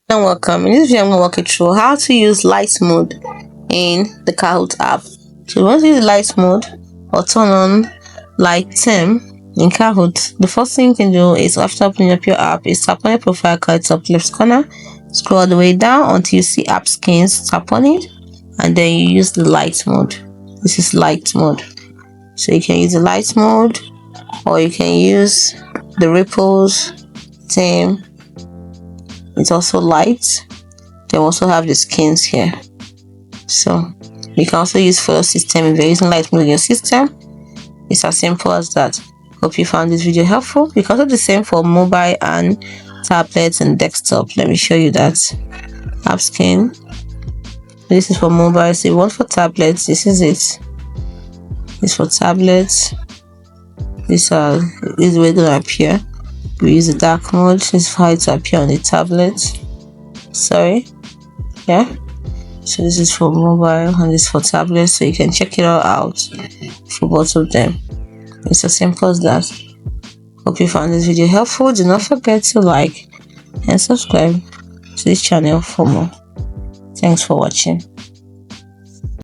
And welcome. In this video, I'm going to walk you through how to use light mode in the Kahoot app. So, once you use light mode or turn on light theme in Kahoot, the first thing you can do is, after opening up your app, is tap on your profile card top left corner, scroll all the way down until you see app skins, tap on it, and then you use the light mode. This is light mode. So you can use the light mode, or you can use the ripples theme. It's also light. They also have the skins here. So you can also use follow system if you're using light mode in your system. It's as simple as that. Hope you found this video helpful. You can also do the same for mobile and tablets and desktop. Let me show you that. App skin. This is for mobile. So you want for tablets, this is it. It's for tablets. This is where it's gonna appear. We use the dark mode. This is how it to appear on the tablet. Sorry. Yeah. So this is for mobile and this is for tablet. So you can check it all out for both of them. It's as simple as that. Hope you found this video helpful. Do not forget to like and subscribe to this channel for more. Thanks for watching.